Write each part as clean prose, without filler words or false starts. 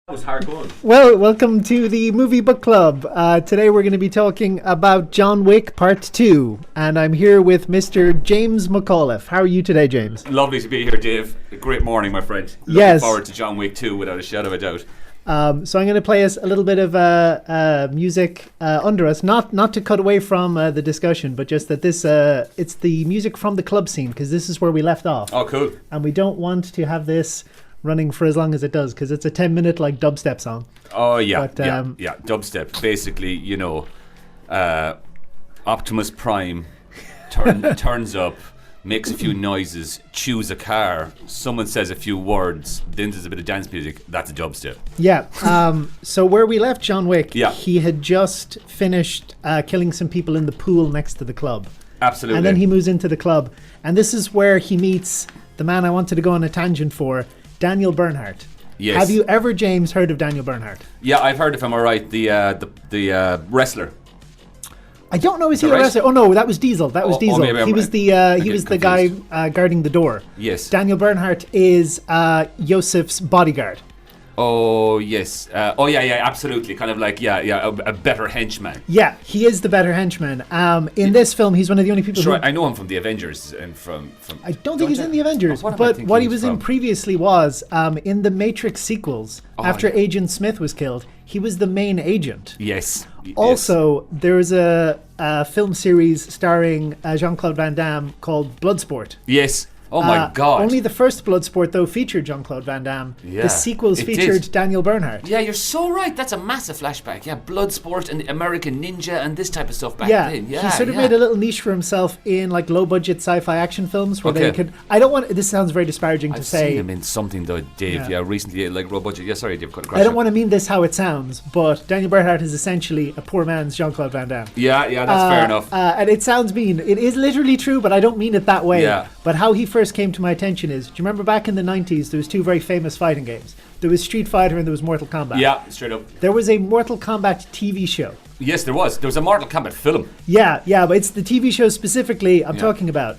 Was hard going. Well, welcome to the Movie Book Club. Today we're going to be talking about John Wick Part 2. And I'm here with Mr. James McAuliffe. How are you today, James? Lovely to be here, Dave. A great morning, my friend. Yes. Looking forward to John Wick 2 without a shadow of a doubt. So I'm going to play us a little bit of music under us, not to cut away from the discussion, but just that this it's the music from the club scene, because this is where we left off. Oh, cool. And we don't want to have this running for as long as it does, because it's a 10-minute like dubstep song. Oh, yeah. But, yeah. Dubstep. Basically, Optimus Prime turns up, makes a few noises, chews a car, someone says a few words, then there's a bit of dance music. That's a dubstep. Yeah. So where we left John Wick, Yeah. he had just finished killing some people in the pool next to the club. Absolutely. And then he moves into the club. And this is where he meets the man I wanted to go on a tangent for, Daniel Bernhardt. Yes. Have you ever, James, heard of Daniel Bernhardt? Yeah, I've heard of him, all right. The wrestler. I don't know, is he a right? wrestler? Oh no, that was Diesel. That was Diesel. maybe I'm He was right. the I'm he was the getting guy guarding the door. Yes. Daniel Bernhardt is Yosef's bodyguard. Oh, yes. Yeah, absolutely. Kind of like, a better henchman. Yeah, he is the better henchman. In this film, he's one of the only people Sure, who... I know him from the Avengers and from I don't think he's in the Avengers, What am I but thinking what he he's was in from? previously was, in the Matrix sequels, after yeah. Agent Smith was killed, he was the main agent. Yes. Also, there is a film series starring Jean-Claude Van Damme called Bloodsport. Yes. Oh my God. Only the first Bloodsport, though, featured Jean-Claude Van Damme. Yeah, The sequels it featured did. Daniel Bernhardt. Yeah, you're so right. That's a massive flashback. Yeah, Bloodsport and American Ninja and this type of stuff back Yeah, then. Yeah, he sort of made a little niche for himself in like low-budget sci-fi action films where they Okay. could... I don't want... This sounds very disparaging to I've say... seen him in something though, Dave. Yeah. Yeah, recently, like low budget. Yeah, sorry, Dave. I don't want to mean this how it sounds, but Daniel Bernhardt is essentially a poor man's Jean-Claude Van Damme. Yeah, that's fair enough. And it sounds mean. It is literally true, but I don't mean it that way. Yeah. But how he first came to my attention is, do you remember back in the 90s, there was two very famous fighting games. There was Street Fighter and there was Mortal Kombat. Yeah, straight up. There was a Mortal Kombat TV show. Yes, there was. There was a Mortal Kombat film. Yeah, but it's the TV show specifically I'm Yeah. talking about.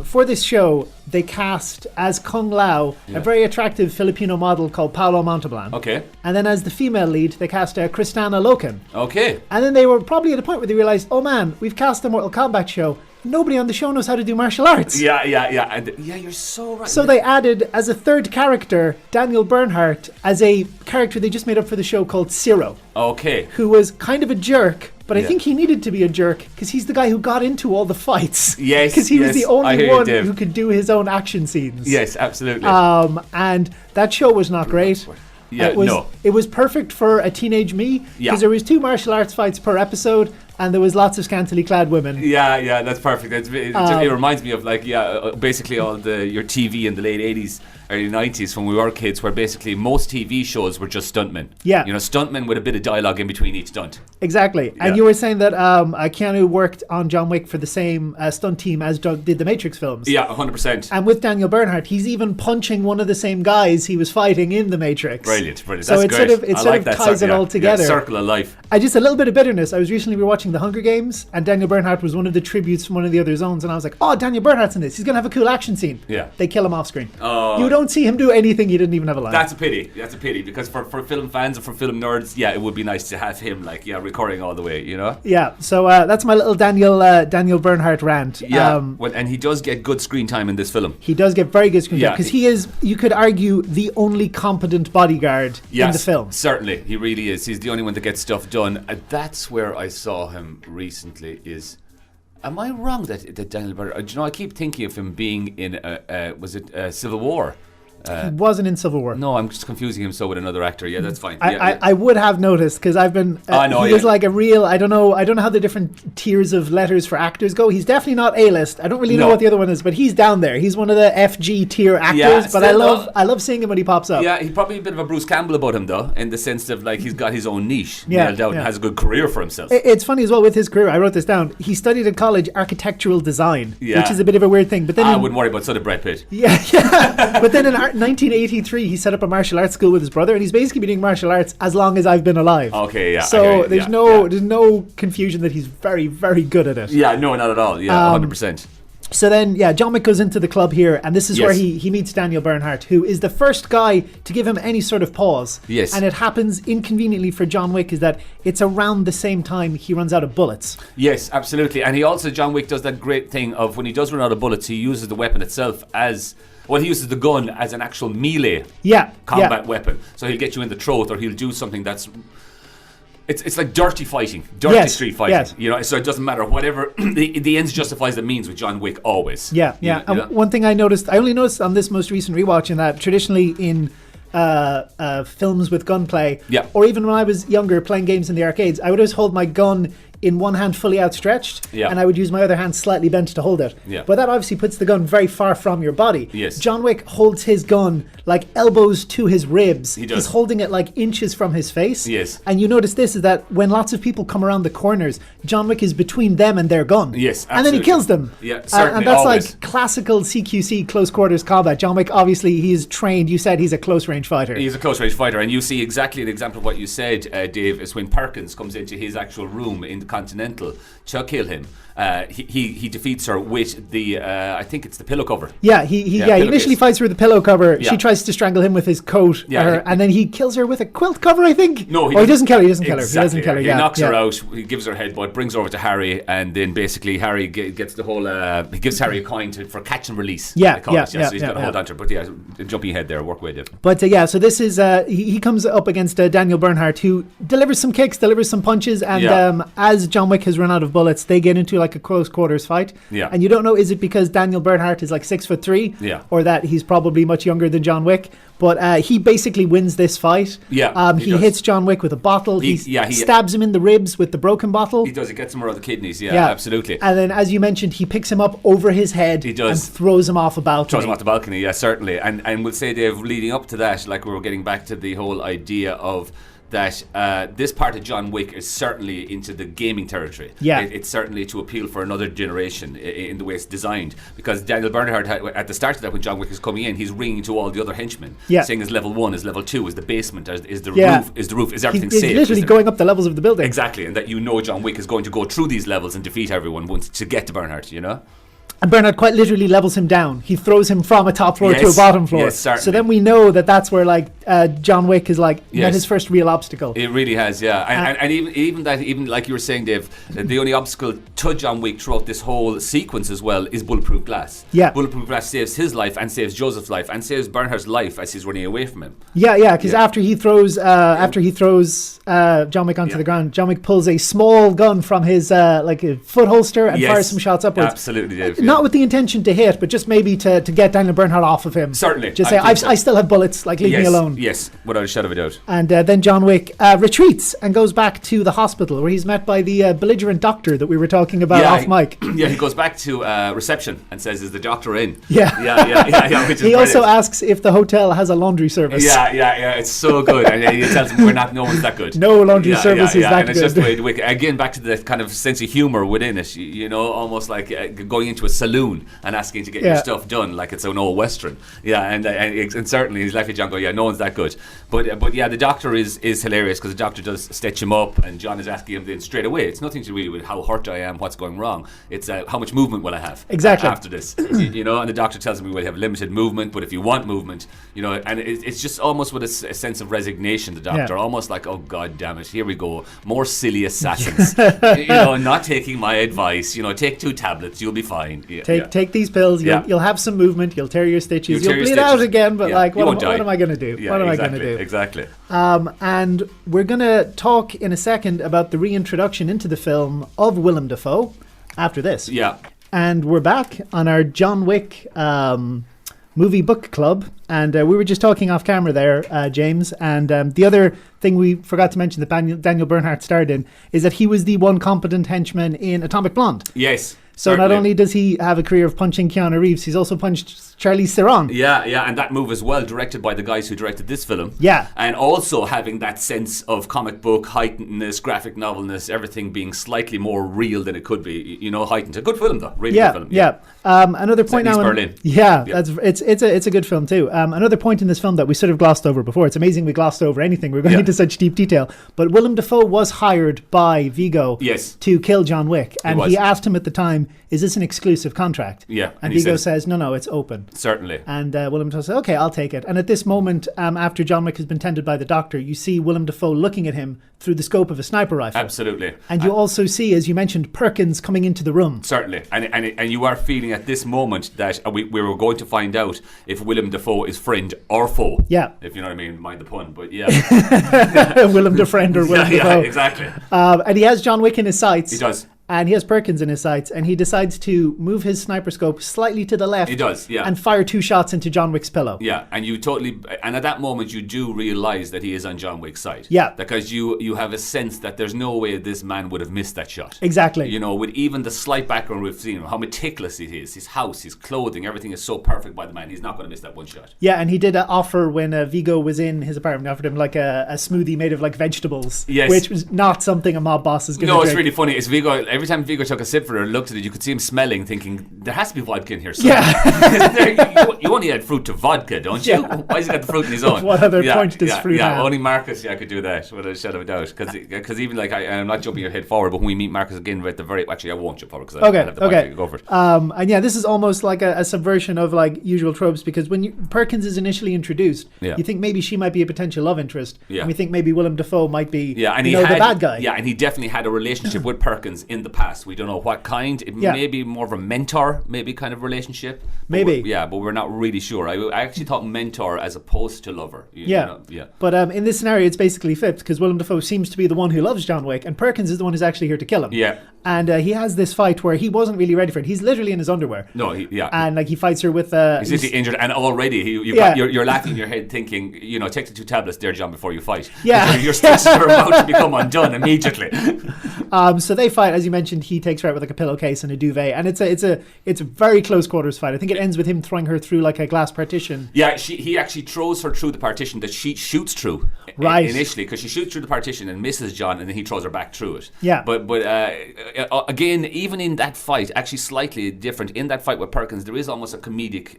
For this show, they cast as Kung Lao Yeah. a very attractive Filipino model called Paolo Montalban. Okay. And then as the female lead, they cast Kristana Loken. Okay. And then they were probably at a point where they realized, oh man, we've cast a Mortal Kombat show. Nobody on the show knows how to do martial arts. Yeah. And yeah, you're so right. So they added, as a third character, Daniel Bernhardt as a character they just made up for the show called Zero, Okay. who was kind of a jerk, but I Yeah. think he needed to be a jerk because he's the guy who got into all the fights. Yes, Because he was the yes, I only hear you, one Dave. who could do his own action scenes. Yes, absolutely. And that show was not great. Yeah, it It was perfect for a teenage me because Yeah. there was 2 martial arts fights per episode, and there was lots of scantily clad women. Yeah, that's perfect. It reminds me of basically all your TV in the late 80s, early 90s when we were kids, where basically most TV shows were just stuntmen. Yeah. Stuntmen with a bit of dialogue in between each stunt. Exactly. And Yeah. you were saying that Keanu worked on John Wick for the same stunt team as Doug did the Matrix films. Yeah, 100%. And with Daniel Bernhardt, he's even punching one of the same guys he was fighting in the Matrix. Brilliant. So That's it great. sort of I like that ties it all together. Circle of life. Just a little bit of bitterness. I was recently rewatching The Hunger Games, and Daniel Bernhardt was one of the tributes from one of the other zones, and I was like, oh, Daniel Bernhardt's in this. He's going to have a cool action scene. Yeah. They kill him off screen. Oh. You don't see him do anything. He didn't even have a line. That's a pity. Because for film fans and for film nerds, yeah, it would be nice to have him recording all the way, Yeah, so that's my little Daniel Bernhardt rant. Yeah, and he does get good screen time in this film. He does get very good screen time Yeah. because he is, you could argue, the only competent bodyguard in the film. Certainly, he really is. He's the only one that gets stuff done. That's where I saw him recently. Am I wrong that Daniel Bernhardt? I keep thinking of him being in Civil War? He wasn't in Civil War. No, I'm just confusing him with another actor. Yeah, that's fine. I would have noticed because I've been. He is like a real. I don't know how the different tiers of letters for actors go. He's definitely not A-list. I don't really know what the other one is, but he's down there. He's one of the FG tier actors. Yeah, but I love seeing him when he pops up. Yeah, he's probably a bit of a Bruce Campbell about him though, in the sense of he's got his own niche nailed out and has a good career for himself. It's funny as well with his career. I wrote this down. He studied in college architectural design, Yeah. which is a bit of a weird thing. But then I wouldn't worry about so did Brad Pitt. Yeah. But then in 1983, he set up a martial arts school with his brother, and he's basically been doing martial arts as long as I've been alive. Okay, yeah. So there's no confusion that he's very, very good at it. Yeah, no, not at all. Yeah, 100%. So then, John Wick goes into the club here, and this is where he meets Daniel Bernhardt, who is the first guy to give him any sort of pause. Yes. And it happens inconveniently for John Wick is that it's around the same time he runs out of bullets. Yes, absolutely. And he also, John Wick does that great thing of when he does run out of bullets, he uses the weapon itself as... Well, he uses the gun as an actual melee combat weapon. So he'll get you in the throat, or he'll do something that's... It's like dirty fighting, street fighting. Yes. You know, so it doesn't matter. Whatever the ends justifies the means with John Wick always. Yeah. And one thing I only noticed on this most recent rewatch, in that traditionally in films with gunplay, or even when I was younger playing games in the arcades, I would always hold my gun in one hand fully outstretched, and I would use my other hand slightly bent to hold it. But that obviously puts the gun very far from your body. Yes. John Wick holds his gun like elbows to his ribs. He does. He's holding it like inches from his face. Yes. And you notice this is that when lots of people come around the corners, John Wick is between them and their gun. Yes, absolutely. And then he kills them. Yeah, certainly. And that's always. like classical CQC close quarters combat. John Wick, obviously, he's trained. You said he's a close range fighter. He's a close range fighter, and you see exactly an example of what you said, Dave, is when Perkins comes into his actual room in the Continental to kill him. He defeats her with the I think it's the pillow cover. He initially fights her with the pillow cover. Yeah. She tries to strangle him with his coat, and then he kills her with a quilt cover, I think. No, he doesn't kill her. He doesn't kill her. Exactly. He doesn't kill her. He knocks her out. He gives her a headbutt, brings her over to Harry, and then basically Harry gets the whole. He gives Harry a coin for catch and release. So he's got to hold on to her. But jumping ahead there, work with it. But so this is he comes up against Daniel Bernhardt, who delivers some kicks, delivers some punches, and as John Wick has run out of bullets, they get into like a close quarters fight. Yeah. And you don't know, is it because Daniel Bernhardt is like 6'3", or that he's probably much younger than John Wick? But he basically wins this fight. Yeah, he hits John Wick with a bottle. He stabs him in the ribs with the broken bottle. He does. He gets him around the kidneys. Yeah, absolutely. And then, as you mentioned, he picks him up over his head. He does. And throws him off a balcony. Throws him off the balcony. Yeah, certainly. And we'll say, Dave, leading up to that, like we were getting back to the whole idea of that this part of John Wick is certainly into the gaming territory. Yeah. It's certainly to appeal for another generation in the way it's designed. Because Daniel Bernhardt, at the start of that, when John Wick is coming in, he's ringing to all the other henchmen, saying is level 1, is level 2, is the basement, is the roof, is everything safe? He's literally going up the levels of the building. Exactly, and that John Wick is going to go through these levels and defeat everyone once to get to Bernhardt, you know? And Bernhardt quite literally levels him down. He throws him from a top floor to a bottom floor. Yes, certainly. So then we know that that's where John Wick is met his first real obstacle. It really has, yeah. And even like you were saying, Dave, the only obstacle to John Wick throughout this whole sequence as well is bulletproof glass. Yeah. Bulletproof glass saves his life and saves Joseph's life and saves Bernhardt's life as he's running away from him. Because after he throws John Wick onto the ground, John Wick pulls a small gun from his like a foot holster and fires some shots upwards. Absolutely, Dave. Not with the intention to hit, but just maybe to get Daniel Bernhardt off of him. Certainly. Just say, I still have bullets, leave me alone. Yes, without a shadow of a doubt. And then John Wick retreats and goes back to the hospital where he's met by the belligerent doctor that we were talking about off mic. Yeah, he goes back to reception and says, is the doctor in? Yeah. Which is he also asks if the hotel has a laundry service. Yeah, it's so good. And he tells him no one's that good. No laundry service is that and good. It's just the way the Wick, again, back to the kind of sense of humour within it, almost like going into a saloon and asking to get your stuff done like it's an old Western. And certainly he's left John go, no one's that good. But the doctor is hilarious because the doctor does stitch him up and John is asking him then straight away. It's nothing to do with how hurt I am, what's going wrong. It's how much movement will I have after this. And the doctor tells him we will have limited movement, but if you want movement, and it's just almost with a sense of resignation, the doctor, almost like, oh God damn it, here we go, more silly assassins, not taking my advice, take 2 tablets, you'll be fine. Take these pills, you'll have some movement, you'll tear your stitches, you'll bleed out again, but what am I going to do? What am I going to do? Exactly. And we're going to talk in a second about the reintroduction into the film of Willem Dafoe after this. Yeah. And we're back on our John Wick movie book club, and we were just talking off camera there, James, and the other thing we forgot to mention that Daniel Bernhardt starred in is that he was the one competent henchman in Atomic Blonde. Yes. So not only does he have a career of punching Keanu Reeves, he's also punched Charlize Theron. Yeah, and that move as well, directed by the guys who directed this film. Yeah. And also having that sense of comic book heightenedness, graphic novelness, everything being slightly more real than it could be, heightened. A good film though, really good film. Yeah. Another point now. Berlin. Yeah, it's a good film too. another point in this film that we sort of glossed over before. It's amazing we glossed over anything. We're going into such deep detail. But Willem Dafoe was hired by Viggo to kill John Wick. And he asked him at the time, is this an exclusive contract? Yeah. And Viggo says, no, it's open. Certainly. And Willem Dafoe says, okay, I'll take it. And at this moment, after John Wick has been tended by the doctor, you see Willem Dafoe looking at him through the scope of a sniper rifle. Absolutely. And you also see, as you mentioned, Perkins coming into the room. Certainly. And you are feeling at this moment that we were going to find out if Willem Dafoe is friend or foe. Yeah. If you know what I mean, mind the pun, but yeah. Willem Defriend or Willem Dafoe. Yeah, exactly. And he has John Wick in his sights. He does. And he has Perkins in his sights, and he decides to move his sniper scope slightly to the left. He does, yeah. And fire 2 shots into John Wick's pillow. Yeah, and at that moment you do realise that he is on John Wick's side. Yeah. Because you have a sense that there's no way this man would have missed that shot. Exactly. You know, with even the slight background we've seen, how meticulous it is, his house, his clothing, everything is so perfect by the man, he's not going to miss that one shot. Yeah, and he did offer when Viggo was in his apartment, offered him like a smoothie made of like vegetables. Yes. Which was not something a mob boss is going to No, drink. it's really funny. It's Viggo, every time Viggo took a sip for it, looked at it, you could see him smelling, thinking, there has to be vodka in here somewhere. Yeah. you only add fruit to vodka, don't you? Yeah. Why has he got the fruit in his own? What other point does fruit have? Only Marcus could do that, without a shadow of a doubt. Because even like, I'm not jumping your head forward, but when we meet Marcus again at the very... Actually, I won't jump forward, because I have the point to go for it. And yeah, this is almost like a subversion of like usual tropes, because when Perkins is initially introduced, you think maybe she might be a potential love interest. Yeah. And we think maybe Willem Dafoe might be the bad guy. Yeah, and he definitely had a relationship with Perkins in the past. We don't know what kind. It may be more of a mentor, maybe kind of relationship. Maybe. But we're not really sure. I actually thought mentor as opposed to lover. You know? But in this scenario, it's basically flipped, because Willem Dafoe seems to be the one who loves John Wick, and Perkins is the one who's actually here to kill him. Yeah. And he has this fight where he wasn't really ready for it. He's literally in his underwear. No, and like he fights her with... he's literally injured, and already you're laughing in your head thinking, take the 2 tablets there, John, before you fight. Yeah. Your stitches are about to become undone immediately. So they fight, as you mentioned. He takes her out with like a pillowcase and a duvet, and it's a very close quarters fight. I think it ends with him throwing her through like a glass partition. Yeah, he actually throws her through the partition that she shoots through initially, because she shoots through the partition and misses John, and then he throws her back through it. Yeah. But again, even in that fight, actually slightly different. In that fight with Perkins, there is almost a comedic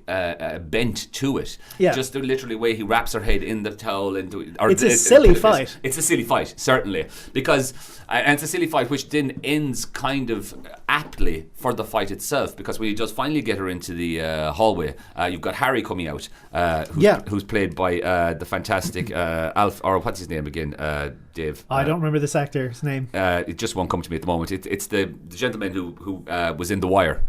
bent to it. Yeah. Just the literally way he wraps her head in the towel into. It's a silly fight. It's a silly fight, certainly, because and it's a silly fight which then ends kind of aptly for the fight itself, because when he does finally get her into the hallway, you've got Harry coming out, who's played by the fantastic Alf, or what's his name again, Dave? I don't remember this actor's name. It just won't come to me at the moment. It's the gentleman who was in The Wire.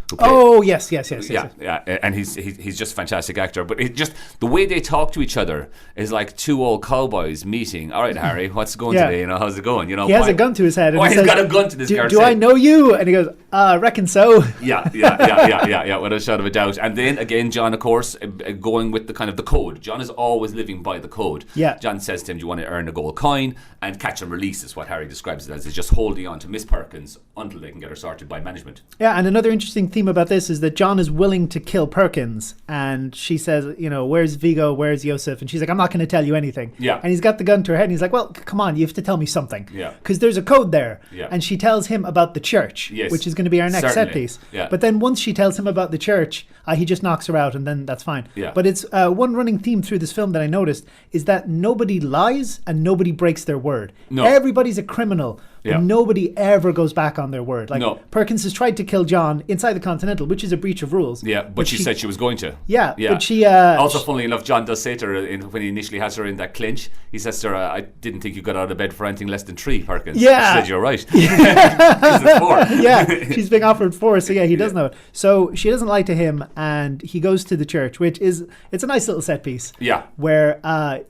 Yes. Yeah, and he's just a fantastic actor. But it just the way they talk to each other is like 2 old cowboys meeting. All right, Harry, what's going today? How's it going? He has a gun to his head. And he's got a gun to this guy's head. Do I know you? And he goes, reckon so. Yeah, without a shadow of a doubt. And then again, John, of course, going with the kind of the code. John is always living by the code. Yeah. John says to him, do you want to earn a gold coin? And catch and release is what Harry describes it as. It's just holding on to Miss Perkins until they can get her sorted by management. Yeah, and another interesting theme about this is that John is willing to kill Perkins, and she says, where's Viggo, where's Yosef? And she's like, I'm not going to tell you anything. Yeah. And he's got the gun to her head, and he's like, well, come on, you have to tell me something. Yeah. Because there's a code there. Yeah. And she tells him about the church, which is going to be our next set piece. Yeah. But then once she tells him about the church, he just knocks her out, and then that's fine. Yeah. But it's one running theme through this film that I noticed is that nobody lies and nobody breaks their word. No. Everybody's a criminal. Yeah. But nobody ever goes back on their word. Like, no. Perkins has tried to kill John inside the Continental, which is a breach of rules. Yeah, but she said she was going to. Yeah. But she... also, funnily enough, John does say to her, when he initially has her in that clinch, he says to her, I didn't think you got out of bed for anything less than 3, Perkins. Yeah. She said, you're right. Because it's 4. Yeah, she's being offered 4, so he does know it. So she doesn't lie to him, and he goes to the church, which is... It's a nice little set piece. Yeah. Where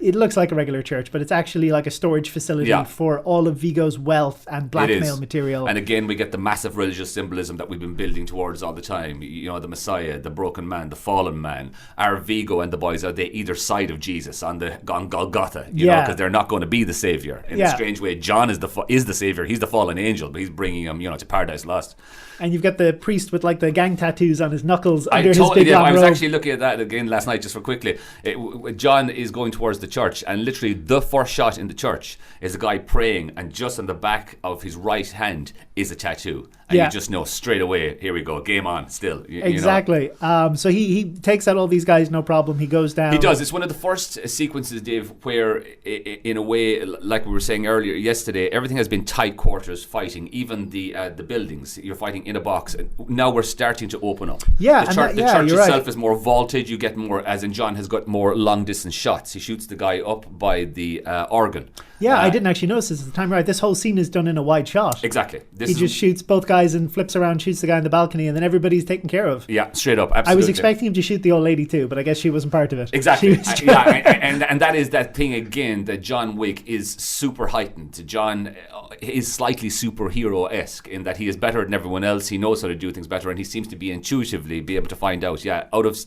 it looks like a regular church, but it's actually like a storage facility for all of Viggo's wealth and blackmail material. And again, we get the massive religious symbolism that we've been building towards all the time. The Messiah, the broken man, the fallen man. Are Viggo and the boys, are they either side of Jesus on Golgotha? Because they're not going to be the savior. In a strange way, John is the savior. He's the fallen angel, but he's bringing him, to paradise lost. And you've got the priest with like the gang tattoos on his knuckles under his big long robe. I was actually looking at that again last night just for quickly. John is going towards the church, and literally the first shot in the church is a guy praying, and just on the back of his right hand is a tattoo. And you just know straight away, here we go, game on still. Exactly. So he takes out all these guys, no problem. He goes down. He does. It's one of the first sequences, Dave, where in a way, like we were saying earlier yesterday, everything has been tight quarters fighting, even the buildings. You're fighting in a box. Now we're starting to open up. Yeah, the church itself is more vaulted. You get more, as in John has got more long distance shots. He shoots the guy up by the organ. Yeah, I didn't actually notice this at the time. Right, this whole scene is done in a wide shot. Exactly. He just shoots both guys and flips around, shoots the guy in the balcony, and then everybody's taken care of. Yeah, straight up. Absolutely. I was expecting him to shoot the old lady too, but I guess she wasn't part of it. Exactly. And that is that thing again that John Wick is super heightened. John is slightly superhero-esque in that he is better than everyone else. He knows how to do things better, and he seems to be intuitively be able to find out, out of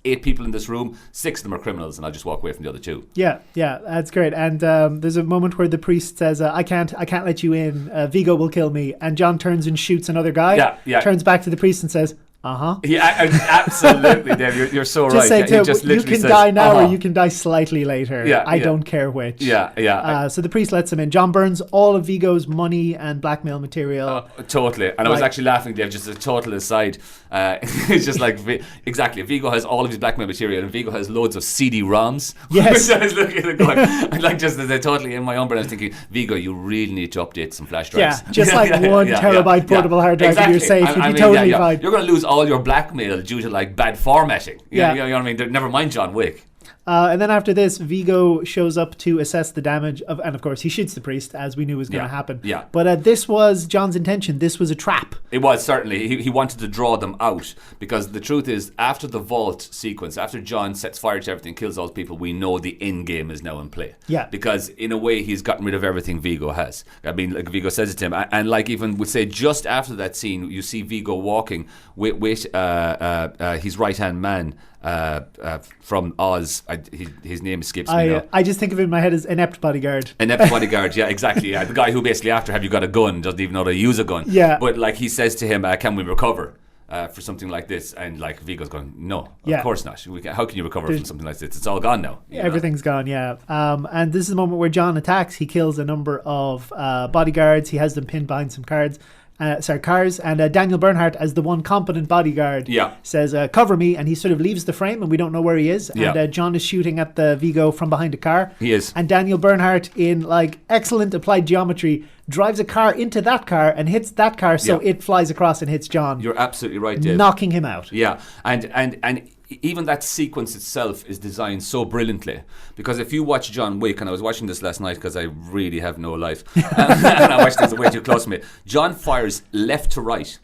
8 people in this room, 6 of them are criminals, and I'll just walk away from the other 2. Yeah, that's great. And there's a moment where the priest says, I can't let you in. Vigo will kill me. And John turns and shoots another guy. Yeah. Turns back to the priest and says, Yeah, absolutely, Dave. You're so right. Say you can die now or you can die slightly later. I don't care which. So the priest lets him in. John burns all of Vigo's money and blackmail material. Totally. And I was actually laughing, Dave, just a total aside. It's just like, exactly, Vigo has all of his blackmail material and Vigo has loads of CD-ROMs. Yes. I was looking at it going, like just as I totally in my own brain, I was thinking, Vigo, you really need to update some flash drives. Yeah, just like 1 terabyte portable hard drive in your safe. You'd be totally fine. You're going to lose all your blackmail due to like bad formatting. You know what I mean? Never mind John Wick. And then after this, Vigo shows up to assess the damage and of course he shoots the priest, as we knew was going to happen. Yeah. But this was John's intention. This was a trap. It was, certainly. He wanted to draw them out, because the truth is, after the vault sequence, after John sets fire to everything, kills all those people, we know the end game is now in play. Yeah. Because in a way, he's gotten rid of everything Vigo has. I mean, like Vigo says it to him, and like even would say just after that scene, you see Vigo walking with his right-hand man, from Oz. His name escapes me now. I just think of it in my head as inept bodyguard. Inept bodyguard, yeah, exactly. Yeah. The guy who basically, after have you got a gun, doesn't even know how to use a gun. Yeah. But like he says to him, can we recover for something like this? And like Vigo's going, no, of course not. How can you recover from something like this? It's all gone now. Everything's gone, yeah. And this is the moment where John attacks. He kills a number of bodyguards. He has them pinned behind some cars. And Daniel Bernhardt, as the one competent bodyguard, says, cover me, and he sort of leaves the frame and we don't know where he is. And John is shooting at the Vigo from behind a car. He is. And Daniel Bernhardt, in like excellent applied geometry, drives a car into that car and hits that car, so it flies across and hits John. You're absolutely right, Dave. Knocking him out. Yeah, and even that sequence itself is designed so brilliantly, because if you watch John Wick, and I was watching this last night because I really have no life, and I watched this way too close to me. John fires left to right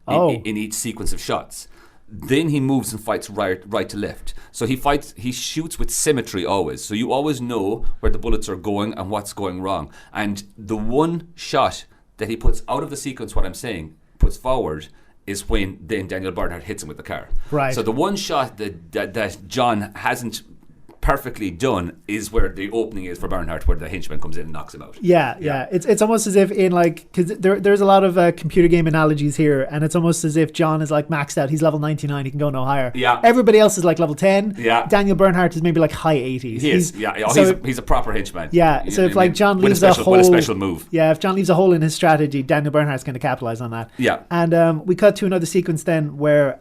in each sequence of shots. Then he moves and fights right to left. So he shoots with symmetry always. So you always know where the bullets are going and what's going wrong. And the one shot that he puts out of the sequence, what I'm saying, puts forward, is when then Daniel Bernhardt hits him with the car. Right. So the one shot that John hasn't perfectly done is where the opening is for Bernhardt, where the henchman comes in and knocks him out. Yeah. It's almost as if in like, because there's a lot of computer game analogies here, and it's almost as if John is like maxed out. He's level 99. He can go no higher. Yeah. Everybody else is like level 10. Yeah. Daniel Bernhardt is maybe like high 80s. He is. He's a proper henchman. Yeah. So if like John leaves a hole, with a special move. Yeah. If John leaves a hole in his strategy, Daniel Bernhardt's going to capitalize on that. Yeah. And we cut to another sequence then where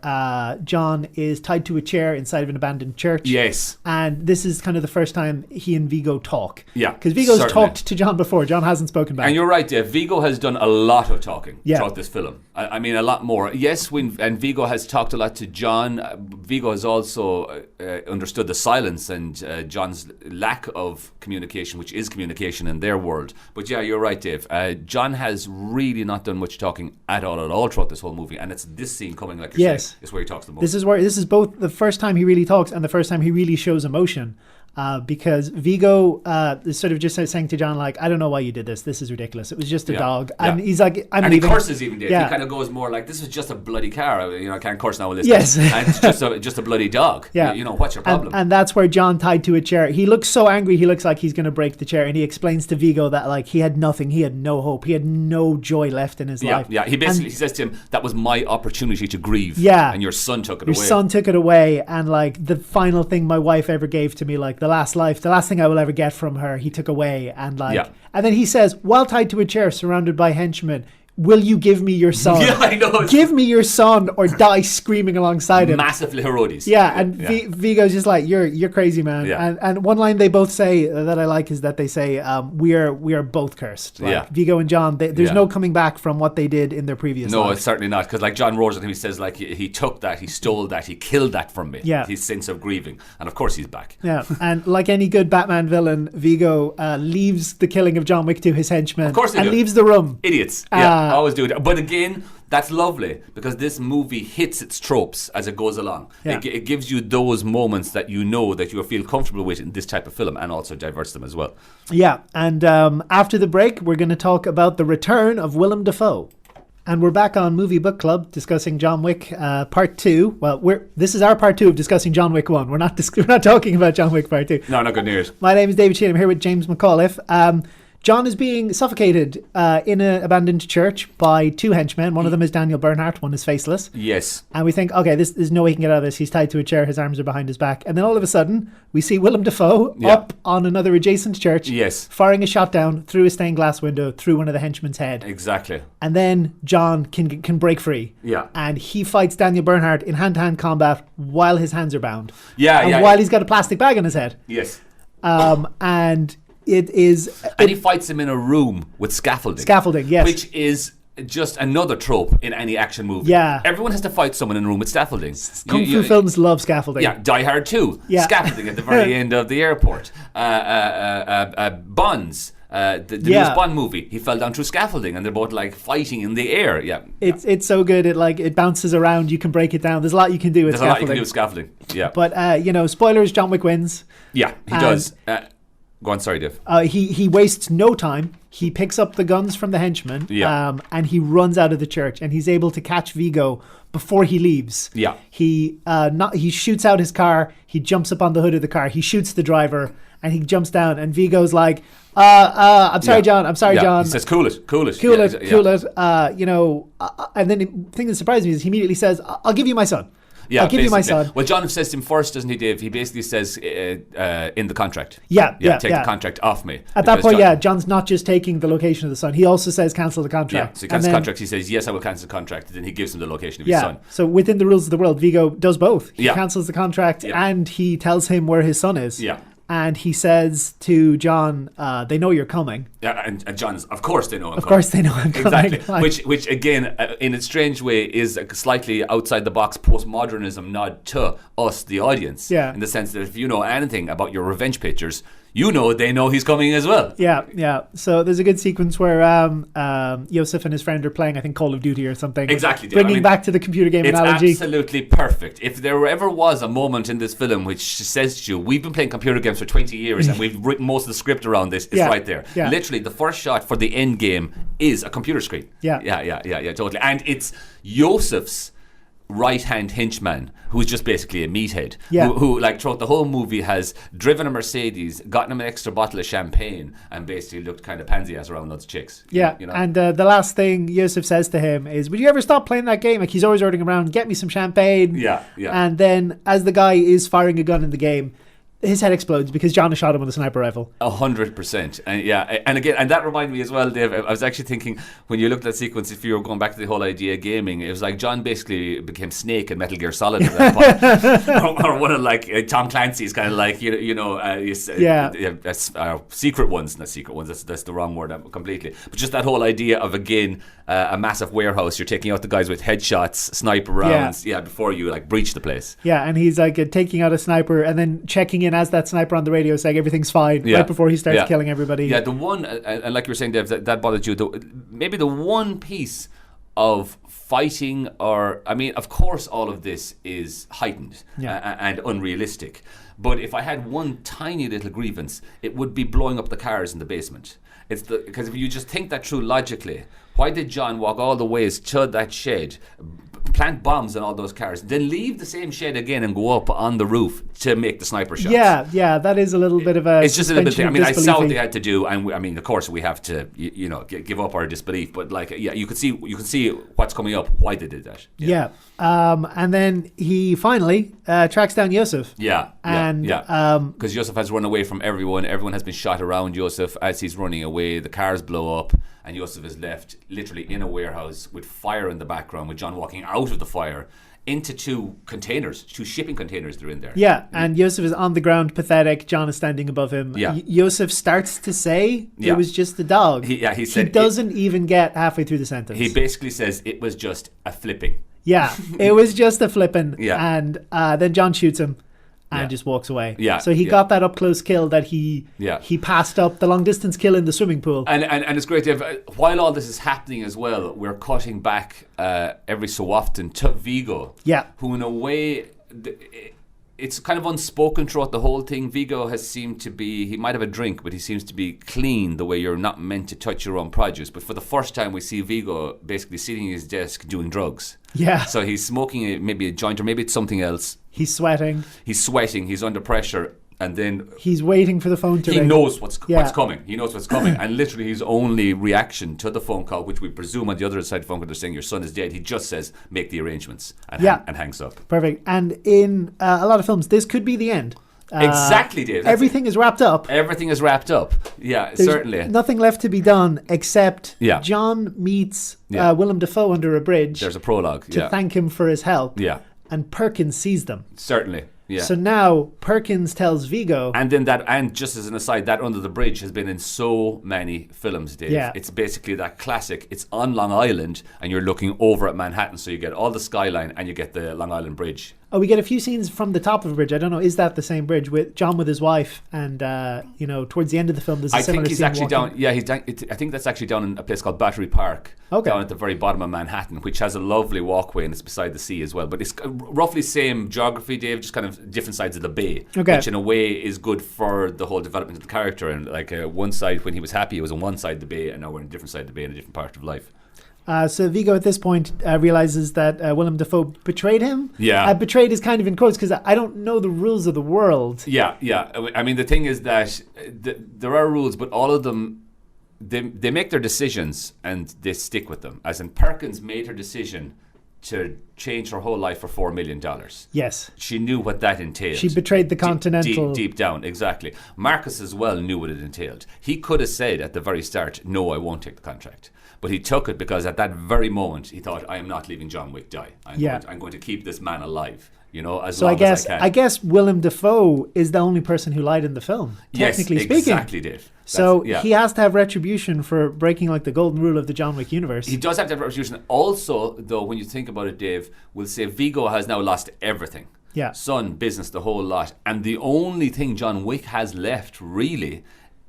John is tied to a chair inside of an abandoned church. Yes. And this is kind of the first time he and Vigo talk. Yeah. Because Vigo's talked to John before. John hasn't spoken back. And you're right, Dave. Vigo has done a lot of talking throughout this film. I mean, a lot more. Yes, and Vigo has talked a lot to John. Vigo has also understood the silence and John's lack of communication, which is communication in their world. But yeah, you're right, Dave. John has really not done much talking at all throughout this whole movie. And it's this scene coming, like you're saying, is where he talks the most. This is both the first time he really talks and the first time he really shows emotion. Because Vigo is sort of just saying to John, like, I don't know why you did this. This is ridiculous. It was just a dog. And he's like, I'm leaving. He curses even, Dave. He kind of goes more like, this is just a bloody car. I can't curse now with this. Yes. And it's just a bloody dog. Yeah. What's your problem? And that's where John tied to a chair. He looks so angry. He looks like he's going to break the chair. And he explains to Vigo that, like, he had nothing. He had no hope. He had no joy left in his life. Yeah. He says to him, that was my opportunity to grieve. Yeah. And your son took it away. Your son took it away. And, like, the final thing my wife ever gave to me, like, the last thing I will ever get from her, he took away. And like, and then he says, while tied to a chair surrounded by henchmen, will you give me your son? Yeah, I know. Give me your son or die screaming alongside him. Massively Herodes. Yeah, and Vigo's just like, you're crazy, man. Yeah. And one line they both say that I like is that they say, we are both cursed. Like, yeah. Vigo and John, there's no coming back from what they did in their previous life. No, it's certainly not. Because like John roars at him, he says like, he took that, he stole that, he killed that from me. Yeah. His sense of grieving. And of course he's back. Yeah, and like any good Batman villain, Vigo leaves the killing of John Wick to his henchmen. Of course they and do. leaves the room. Idiots. Yeah, always do it. But again, that's lovely because this movie hits its tropes as it goes along. Yeah. It gives you those moments that you know that you feel comfortable with in this type of film, and also diverts them as well. Yeah, and after the break, we're going to talk about the return of Willem Dafoe. And we're back on Movie Book Club discussing John Wick Part 2. Well, this is our Part 2 of discussing John Wick 1. We're not talking about John Wick Part 2. No, not good news. My name is David Sheehan. I'm here with James McAuliffe. John is being suffocated in an abandoned church by two henchmen. One of them is Daniel Bernhardt, one is faceless. Yes. And we think, okay, there's no way he can get out of this. He's tied to a chair, his arms are behind his back. And then all of a sudden, we see Willem Dafoe up on another adjacent church, firing a shot down through a stained glass window through one of the henchmen's head. Exactly. And then John can break free. Yeah. And he fights Daniel Bernhardt in hand-to-hand combat while his hands are bound. And while he's got a plastic bag on his head. Yes. And it is... And he fights him in a room with scaffolding. Scaffolding, yes. Which is just another trope in any action movie. Yeah. Everyone has to fight someone in a room with scaffolding. Kung Fu films love scaffolding. Yeah, Die Hard 2. Yeah. Scaffolding at the very end of the airport. Bonds. The newest Bond movie, he fell down through scaffolding and they're both like fighting in the air. It's so good. It bounces around. You can break it down. There's a lot you can do with scaffolding. There's a lot you can do with scaffolding. Yeah. But spoilers, John Wick wins. Yeah, he does. Go on, sorry, Dave. He wastes no time. He picks up the guns from the henchmen, and he runs out of the church, and he's able to catch Vigo before he leaves. Yeah. He shoots out his car. He jumps up on the hood of the car. He shoots the driver, and he jumps down. And Vigo's like, "I'm sorry, John. I'm sorry, John." He says, "Cool it." And then the thing that surprised me is he immediately says, "I'll give you my son." Yeah, I'll give you my son. Well, John says to him first, doesn't he, Dave? He basically says in the contract. Take the contract off me. At that point, John's not just taking the location of the son. He also says cancel the contract. Yeah, so he cancels the contract. He says, yes, I will cancel the contract. And then he gives him the location of his son. So within the rules of the world, Vigo does both. He cancels the contract and he tells him where his son is. Yeah. And he says to John, they know you're coming. Yeah, and John's, of course they know I'm coming. Of course they know I'm coming. Exactly. Which again, in a strange way, is a slightly outside the box postmodernism nod to us, the audience. Yeah. In the sense that if you know anything about your revenge pictures, you know they know he's coming as well. Yeah. So there's a good sequence where Yosef and his friend are playing, I think, Call of Duty or something. Exactly. Bringing back to the computer game analogy. It's absolutely perfect. If there ever was a moment in this film which says to you, we've been playing computer games for 20 years and we've written most of the script around this, it's right there. Yeah. Literally, the first shot for the end game is a computer screen. Yeah, totally. And it's Yosef's right-hand henchman, who's just basically a meathead, who like throughout the whole movie has driven a Mercedes, gotten him an extra bottle of champagne, and basically looked kind of pansy-ass around those chicks. You know? And the last thing Yosef says to him is, would you ever stop playing that game? Like, he's always ordering around, get me some champagne. Yeah. And then as the guy is firing a gun in the game, his head explodes because John has shot him with a sniper rifle. 100%. And again, and that reminded me as well, Dave, I was actually thinking, when you looked at that sequence, if you were going back to the whole idea of gaming, it was like John basically became Snake in Metal Gear Solid at that point. or one of like Tom Clancy's kind of like, secret ones. Not secret ones, that's the wrong word completely. But just that whole idea of, again, a massive warehouse, you're taking out the guys with headshots, sniper rounds, before you like breach the place. Yeah, and he's like taking out a sniper and then checking in as that sniper on the radio saying everything's fine right before he starts killing everybody. Yeah, the one, and like you were saying, Dave, that bothered you, maybe the one piece of fighting, of course all of this is heightened and unrealistic, but if I had one tiny little grievance, it would be blowing up the cars in the basement. Because if you just think that through logically, why did John walk all the ways to that shed, plant bombs in all those cars, then leave the same shed again and go up on the roof to make the sniper shots? Yeah, that is a little bit of a... It's just a little bit thing. I mean, I saw what they had to do, and of course we have to, give up our disbelief, but you could see what's coming up, why they did that. Yeah. And then he finally tracks down Yosef. Because Yosef has run away from everyone. Everyone has been shot around Yosef as he's running away. The cars blow up, and Yusuf is left literally in a warehouse with fire in the background, with John walking out of the fire into two shipping containers that are in there. Yeah, and Yusuf is on the ground, pathetic. John is standing above him. Yeah. Yusuf starts to say it was just a dog. He said he doesn't even get halfway through the sentence. He basically says it was just a flipping. Yeah, it was just a flipping. Yeah. And then John shoots him and just walks away. Yeah. So he got that up close kill that he passed up the long distance kill in the swimming pool. And it's great, Dave. While all this is happening as well, we're cutting back every so often to Vigo. Yeah. Who in a way, it's kind of unspoken throughout the whole thing. Vigo has seemed to be, he might have a drink, but he seems to be clean the way you're not meant to touch your own produce. But for the first time, we see Vigo basically sitting at his desk doing drugs. Yeah. So he's smoking maybe a joint, or maybe it's something else. He's sweating. He's under pressure. And then he's waiting for the phone to ring. He knows what's coming. He knows what's coming. And literally his only reaction to the phone call, which we presume on the other side of the phone call, they're saying your son is dead, he just says, make the arrangements, and hangs up. Perfect. And in a lot of films, this could be the end. Exactly, Dave. Everything is wrapped up. Everything is wrapped up. Yeah, There's certainly. Nothing left to be done except John meets Willem Dafoe under a bridge. There's a prologue. To thank him for his help. Yeah. And Perkins sees them. Certainly. Yeah. So now Perkins tells Vigo, and then and just as an aside, that Under the Bridge has been in so many films, Dave. Yeah. It's basically that classic. It's on Long Island, and you're looking over at Manhattan, so you get all the skyline, and you get the Long Island Bridge. Oh, we get a few scenes from the top of a bridge. I don't know, is that the same bridge with John with his wife? And towards the end of the film, there's a similar scene. I think he's actually down. Yeah, he's down. I think that's actually down in a place called Battery Park, down at the very bottom of Manhattan, which has a lovely walkway and it's beside the sea as well. But it's roughly same geography, Dave, just kind of different sides of the bay, which in a way is good for the whole development of the character. And like one side, when he was happy, it was on one side of the bay, and now we're on a different side of the bay in a different part of life. So Vigo at this point realizes that Willem Dafoe betrayed him. Yeah. Betrayed is kind of in quotes because I don't know the rules of the world. Yeah. I mean, the thing is that there are rules, but all of them, they make their decisions and they stick with them. As in, Perkins made her decision to change her whole life for $4 million. Yes. She knew what that entailed. She betrayed the Continental. Deep down, exactly. Marcus as well knew what it entailed. He could have said at the very start, no, I won't take the contract. But he took it because at that very moment, he thought, I am not leaving John Wick die. I'm going to keep this man alive, as long as I can. I guess Willem Dafoe is the only person who lied in the film, technically speaking. Exactly, Dave. So he has to have retribution for breaking like the golden rule of the John Wick universe. He does have to have retribution. Also, though, when you think about it, Dave, we'll say Vigo has now lost everything. Yeah. Son, business, the whole lot. And the only thing John Wick has left, really,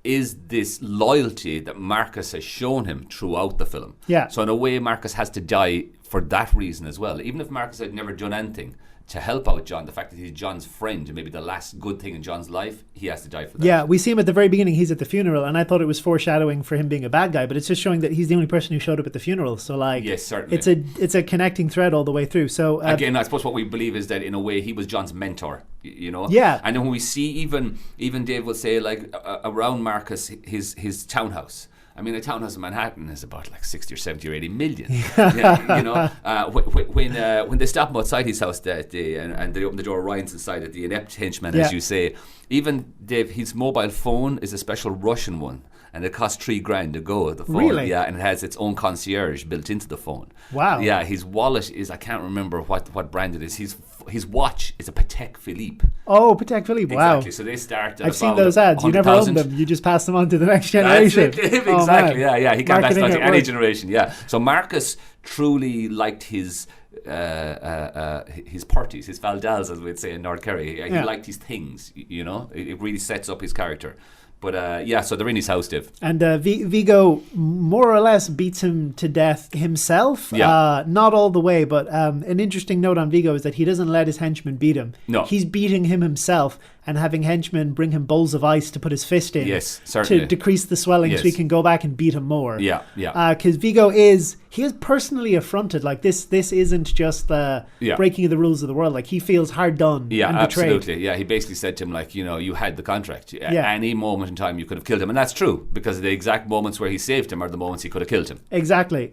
is this loyalty that Marcus has shown him throughout the film. Yeah. So in a way, Marcus has to die for that reason as well. Even if Marcus had never done anything to help out John, the fact that he's John's friend and maybe the last good thing in John's life, he has to die for that. Yeah, we see him at the very beginning. He's at the funeral, and I thought it was foreshadowing for him being a bad guy, but it's just showing that he's the only person who showed up at the funeral. So, like, yes, certainly, it's a connecting thread all the way through. So again, I suppose what we believe is that in a way he was John's mentor. Yeah. And then when we see even Dave will say like around Marcus his townhouse. I mean, a townhouse in Manhattan is about like 60 or 70 or 80 million. When they stop him outside his house that day and they open the door, Ryan's inside it, the inept henchman, as you say. Even, Dave, his mobile phone is a special Russian one. And it costs $3,000 to go. The phone, really? Yeah, and it has its own concierge built into the phone. Wow. Yeah, his wallet is, I can't remember what brand it is. His watch is a Patek Philippe. Oh, Patek Philippe! Wow. Exactly. So they start. I've seen those ads. You never owned them. You just pass them on to the next generation. That's it, exactly. Oh, yeah. He can't pass it on to any generation. Yeah. So Marcus truly liked his parties, his Valdals, as we'd say in North Kerry. He liked his things. It really sets up his character. But so they're in his house, Div. And Vigo more or less beats him to death himself. Yeah. Not all the way, but an interesting note on Vigo is that he doesn't let his henchmen beat him. No. He's beating him himself and having henchmen bring him bowls of ice to put his fist in. Yes, certainly. To decrease the swelling so he can go back and beat him more. Yeah. Because Vigo is personally affronted. Like, this isn't just the breaking of the rules of the world. Like, he feels hard done and betrayed. Absolutely. Yeah, he basically said to him, like, you had the contract. Any moment in time you could have killed him. And that's true, because the exact moments where he saved him are the moments he could have killed him. Exactly.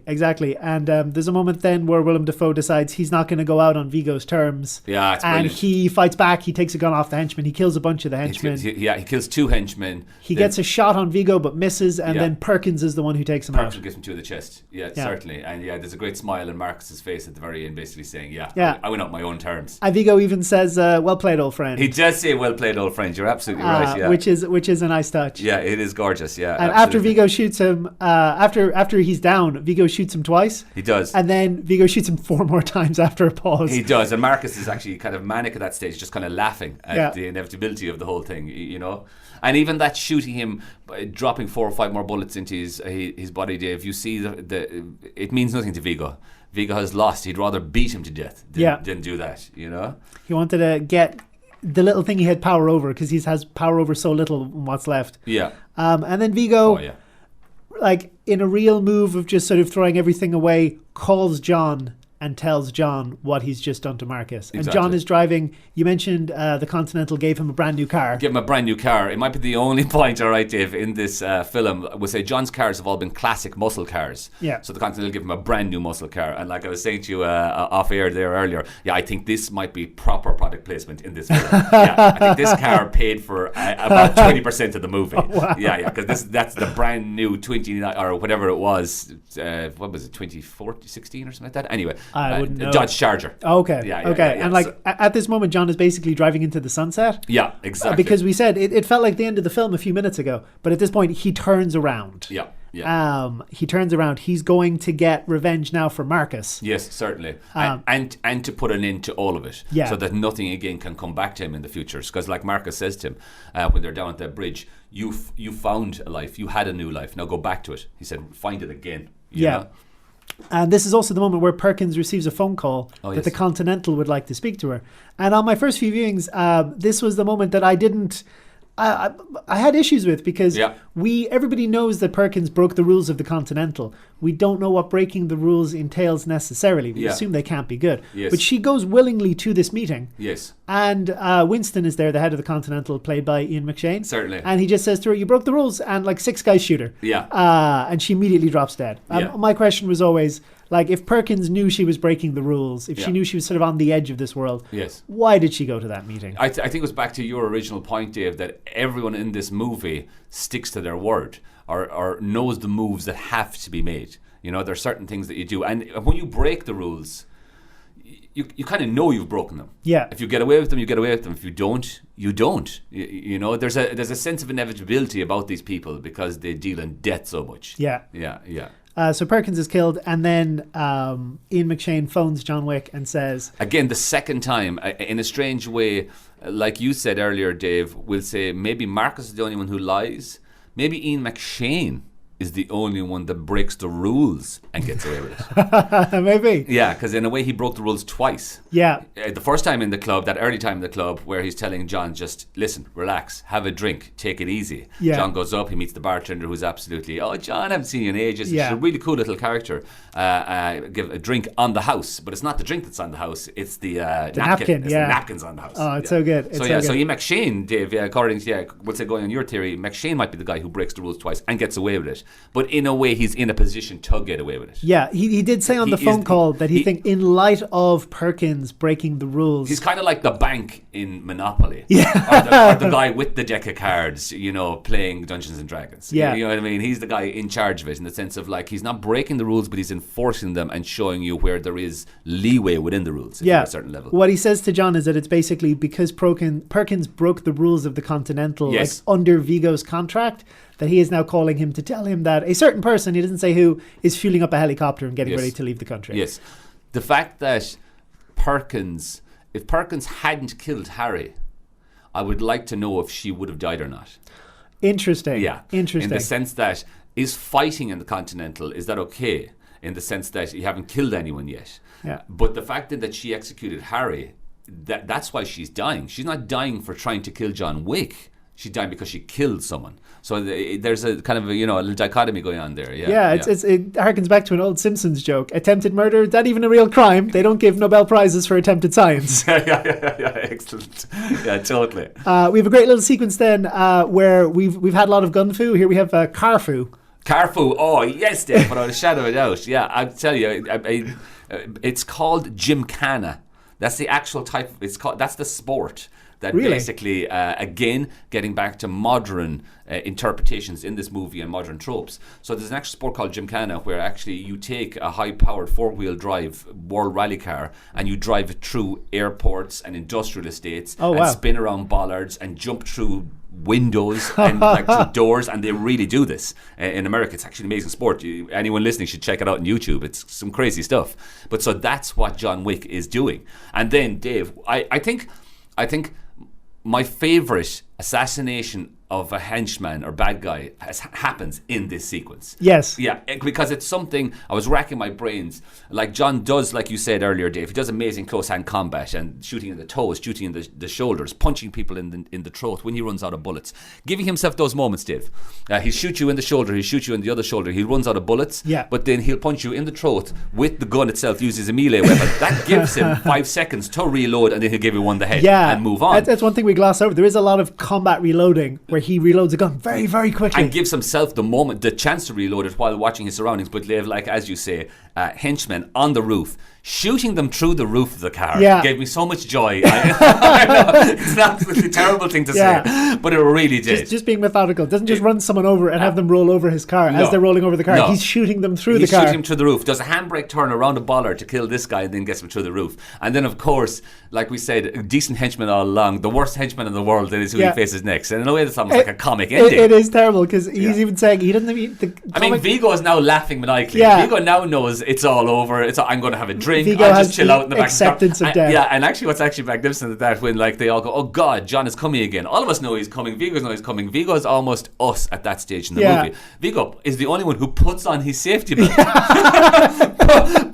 And there's a moment then where Willem Dafoe decides he's not going to go out on Vigo's terms. Yeah, it's and brilliant. he fights back. He takes a gun off the henchman. He kills kills a bunch of the henchmen. He kills 2 henchmen. He gets a shot on Vigo but misses, and then Perkins is the one who takes him out. Perkins gives him 2 in the chest. Yeah, certainly. And there's a great smile on Marcus's face at the very end, basically saying, I went up my own terms. And Vigo even says, well played, old friend. He does say, well played, old friend. You're absolutely right, yeah. Which is a nice touch. Yeah, it is gorgeous, yeah. And after Vigo shoots him, after he's down, Vigo shoots him twice. He does. And then Vigo shoots him 4 more times after a pause. He does. And Marcus is actually kind of manic at that stage, just kind of laughing at the inevitability of the whole thing, you know. And even that shooting him, dropping 4 or 5 more bullets into his body, Dave, you see it means nothing to Vigo. Vigo has lost. He'd rather beat him to death than do that, you know. He wanted to get the little thing he had power over, because he has power over so little in what's left. Yeah. And then Vigo, like in a real move of just sort of throwing everything away, calls John and tells John what he's just done to Marcus. Exactly. And John is driving. You mentioned the Continental gave him a brand new car. Give him a brand new car. It might be the only point, all right, Dave, in this film. We'll say John's cars have all been classic muscle cars. Yeah. So the Continental give him a brand new muscle car. And like I was saying to you off air there earlier, I think this might be proper product placement in this film. I think this car paid for about 20% of the movie. Oh, wow. Because that's the brand new 29 or whatever it was. What was it, 2016 or something like that? Anyway. I wouldn't know. Dodge Charger. Okay. Yeah. And like at this moment, John is basically driving into the sunset. Yeah, exactly. Because we said it felt like the end of the film a few minutes ago, but at this point he turns around. Yeah. He turns around. He's going to get revenge now for Marcus. Yes, certainly. And to put an end to all of it. Yeah. So that nothing again can come back to him in the future. Because like Marcus says to him when they're down at that bridge, you found a life. You had a new life. Now go back to it. He said, find it again. You know? And this is also the moment where Perkins receives a phone call that the Continental would like to speak to her. And on my first few viewings, this was the moment that I had issues with, because everybody knows that Perkins broke the rules of the Continental. We don't know what breaking the rules entails necessarily. We assume they can't be good. Yes. But she goes willingly to this meeting. Yes. And Winston is there, the head of the Continental, played by Ian McShane. Certainly. And he just says to her, you broke the rules, and like 6 guys shoot her. Yeah. And she immediately drops dead. My question was always, like, if Perkins knew she was breaking the rules, if she knew she was sort of on the edge of this world, why did she go to that meeting? I think it was back to your original point, Dave, that everyone in this movie sticks to their word or knows the moves that have to be made. You know, there are certain things that you do. And when you break the rules, you kind of know you've broken them. Yeah. If you get away with them, you get away with them. If you don't, you don't. You know, there's a sense of inevitability about these people because they deal in death so much. Yeah. Yeah. So Perkins is killed, and then Ian McShane phones John Wick and says... Again, the second time, in a strange way, like you said earlier, Dave, we'll say maybe Marcus is the only one who lies. Maybe Ian McShane is the only one that breaks the rules and gets away with it. Maybe. Yeah, because in a way he broke the rules twice. Yeah. The first time in the club, that early time in the club, where he's telling John, just listen, relax, have a drink, take it easy. Yeah. John goes up, he meets the bartender who's absolutely, John, I haven't seen you in ages. Yeah. She's a really cool little character. Give a drink on the house, but it's not the drink that's on the house, it's the napkin. It's the napkins on the house. Oh, it's so good. So Ian McShane, Dave, according to, we'll say going on your theory, McShane might be the guy who breaks the rules twice and gets away with it. But in a way, he's in a position to get away with it. Yeah, he did say on the phone call that he think in light of Perkins breaking the rules, he's kind of like the bank in Monopoly. Yeah. or the guy with the deck of cards, you know, playing Dungeons and Dragons. Yeah. You know what I mean? He's the guy in charge of it in the sense of like he's not breaking the rules, but he's enforcing them and showing you where there is leeway within the rules at a certain level. What he says to John is that it's basically because Perkins broke the rules of the Continental like under Vigo's contract, that he is now calling him to tell him that a certain person, he doesn't say who, is fueling up a helicopter and getting ready to leave the country. Yes. The fact that if Perkins hadn't killed Harry, I would like to know if she would have died or not. Interesting. Yeah. Interesting. In the sense that, is fighting in the Continental, is that okay? In the sense that you haven't killed anyone yet. Yeah. But the fact that she executed Harry, that's why she's dying. She's not dying for trying to kill John Wick. She died because she killed someone. So there's a kind of a little dichotomy going on there. Yeah, it harkens back to an old Simpsons joke. Attempted murder, is that even a real crime? They don't give Nobel Prizes for attempted science. yeah, excellent. Yeah, totally. We have a great little sequence then where we've had a lot of gun fu. Here we have car fu. Car fu, oh yes, Dave, without a shadow of a doubt. Yeah, I'll tell you, it's called Gymkhana. That's the actual type. That's the sport that Really? basically, again, getting back to modern interpretations in this movie and modern tropes. So there's an actual sport called Gymkhana where actually you take a high-powered four-wheel drive world rally car and you drive it through airports and industrial estates and spin around bollards and jump through windows and like through doors, and they really do this in America. It's actually an amazing sport. Anyone listening should check it out on YouTube. It's some crazy stuff. But so that's what John Wick is doing. And then Dave, I think my favorite assassination of a henchman or bad guy happens in this sequence. Yes. Yeah, because it's something, I was racking my brains. Like John does, like you said earlier, Dave, he does amazing close-hand combat and shooting in the toes, shooting in the shoulders, punching people in the throat when he runs out of bullets. Giving himself those moments, Dave. He'll shoot you in the shoulder, he'll shoot you in the other shoulder, he runs out of bullets, but then he'll punch you in the throat with the gun itself, uses a melee weapon. That gives him 5 seconds to reload, and then he'll give you one in the head and move on. That's one thing we gloss over. There is a lot of combat reloading where he reloads a gun very, very quickly. And gives himself the chance to reload it while watching his surroundings. But they have, like, as you say, henchmen on the roof, shooting them through the roof of the car gave me so much joy. I know, it's an absolutely terrible thing to say, but it really did. Just being methodical. Doesn't just run someone over and have them roll over his car as they're rolling over the car. He's shooting them through the car. He's shooting them through the roof. Does a handbrake turn around a bollard to kill this guy and then gets him through the roof. And then, of course, like we said, a decent henchman all along. The worst henchman in the world is who he faces next. And in a way, that's almost like a comic ending. It is terrible because he's even saying he doesn't even... I mean, Vigo is now laughing maniacally. Vigo now knows it's all over. I'm going to have a drink. Vigo I'll just chill out in the back acceptance of death. Yeah, and actually what's actually magnificent is that when like they all go, oh God, John is coming again. All of us know he's coming. Vigo knows he's coming. Vigo is almost us at that stage in the movie. Vigo is the only one who puts on his safety belt.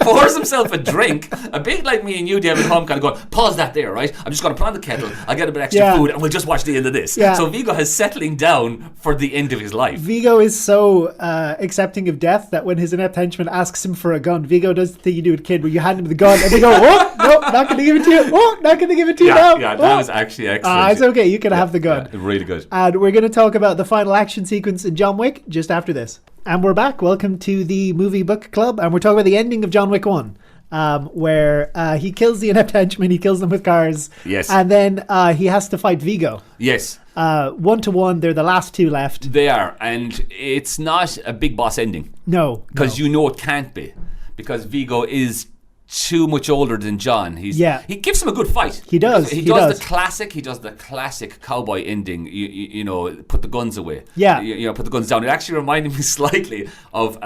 Pours himself a drink. A bit like me and you, David, home kind of going, pause that there, right? I'm just going to put on the kettle. I'll get a bit extra food and we'll just watch the end of this. So Vigo is settling down for the end of his life. Vigo is so accepting of death that when his inept henchman asks him for a gun, Vigo does the thing you do with a kid where you hand him the gun and they go, oh, no, not going to give it to you. Oh, not going to give it to you now. Yeah, that was actually excellent. It's okay. You can have the gun. Really good. And we're going to talk about the final action sequence in John Wick just after this. And we're back. Welcome to the Movie Book Club. And we're talking about the ending of John Wick 1. Where he kills the inept henchmen, he kills them with cars. Yes. And then he has to fight Vigo. Yes. 1-to-1, they're the last two left. They are. And it's not a big boss ending. No. Because you know it can't be. Because Vigo is too much older than John. He gives him a good fight. He does. He does the classic cowboy ending. You know, put the guns away. Yeah. You know, put the guns down. It actually reminded me slightly of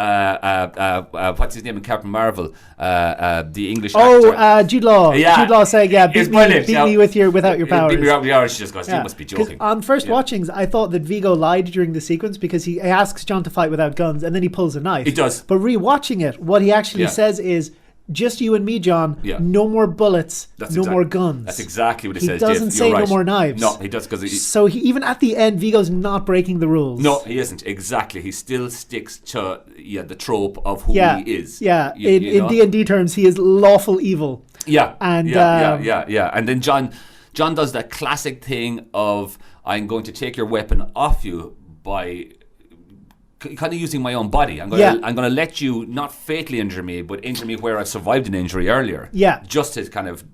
what's his name in Captain Marvel, the English actor. Jude Law. Yeah. Jude Law saying, beat me without your powers. Beat me without your powers. She just goes, you must be joking. On first watchings, I thought that Vigo lied during the sequence because he asks John to fight without guns and then he pulls a knife. He does. But rewatching it, what he actually says is, just you and me, John. Yeah. No more bullets. More guns. That's exactly what he says. He doesn't say no more knives. No, he does because. So even at the end, Vigo's not breaking the rules. No, he isn't. Exactly. He still sticks to the trope of who he is. Yeah. In D&D terms, he is lawful evil. Yeah. And yeah. And then John does that classic thing of, I'm going to take your weapon off you by kind of using my own body. I'm going to let you not fatally injure me, but injure me where I've survived an injury earlier. Yeah. Just to kind of,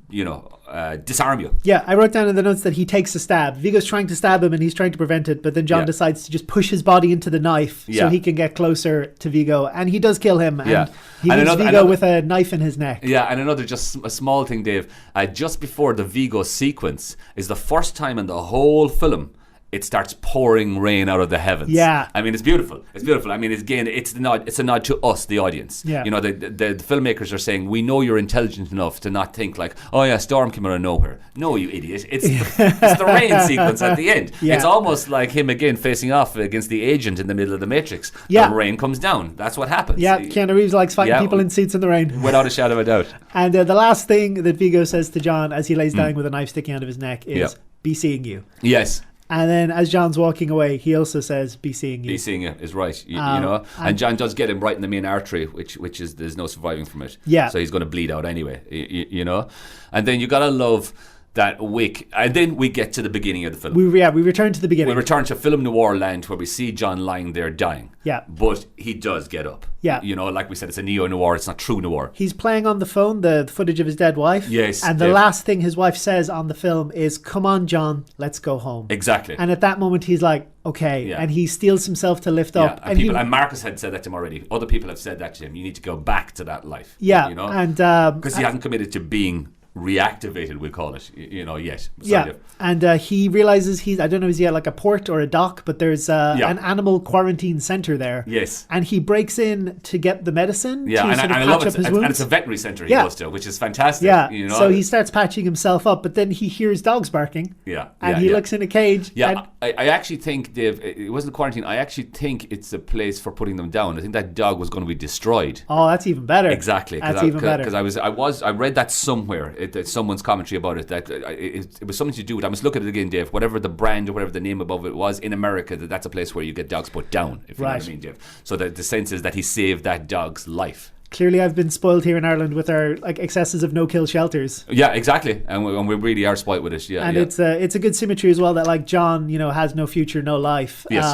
disarm you. Yeah, I wrote down in the notes that he takes a stab. Vigo's trying to stab him and he's trying to prevent it, but then John decides to just push his body into the knife so he can get closer to Vigo. And he does kill him. And he leaves Vigo with a knife in his neck. Yeah, and another just a small thing, Dave. Just before the Vigo sequence is the first time in the whole film it starts pouring rain out of the heavens. Yeah. I mean, it's beautiful. It's beautiful. I mean, it's a nod to us, the audience. Yeah. You know, the filmmakers are saying, we know you're intelligent enough to not think like, oh yeah, storm came out of nowhere. No, you idiot. It's the rain sequence at the end. Yeah. It's almost like him again facing off against the agent in the middle of the Matrix. Yeah. The rain comes down. That's what happens. Yeah, Keanu Reeves likes fighting people in suits in the rain. Without a shadow of a doubt. And the last thing that Vigo says to John as he lays down with a knife sticking out of his neck is, be seeing you. Yes. And then as John's walking away, he also says, be seeing you. Be seeing you is right, you know. And John does get him right in the main artery, which is, there's no surviving from it. Yeah. So he's going to bleed out anyway, you know. And then you got to love that Wick, and then we get to the beginning of the film. We return to the beginning. We return to film noir land where we see John lying there dying. Yeah. But he does get up. Yeah. You know, like we said, it's a neo-noir, it's not true noir. He's playing on the phone the footage of his dead wife. Yes. And the last thing his wife says on the film is, "Come on, John, let's go home." Exactly. And at that moment, he's like, okay. Yeah. And he steels himself to lift up. And Marcus had said that to him already. Other people have said that to him. You need to go back to that life. Yeah. You know? And because he hasn't committed to being reactivated, we call it, yet. Yeah. And he realizes I don't know, is he at like a port or a dock, but there's an animal quarantine center there. Yes. And he breaks in to get the medicine to and sort of I love patch it. up his wounds. And it's a veterinary center he goes to, which is fantastic. Yeah. You know? So he starts patching himself up, but then he hears dogs barking. Yeah. And he looks in a cage. Yeah. I actually think, Dave, it wasn't quarantine. I actually think it's a place for putting them down. I think that dog was going to be destroyed. Oh, that's even better. Exactly. That's even better. Because I read that somewhere, someone's commentary about it, that it was something to do with, I must look at it again, Dave, whatever the brand or whatever the name above it was, in America, that's a place where you get dogs put down, if you know what I mean, Dave. So the sense is that he saved that dog's life. Clearly, I've been spoiled here in Ireland with our excesses of no-kill shelters. Yeah, exactly, and we really are spoiled with it. Yeah, and it's a good symmetry as well that John, has no future, no life. Yes.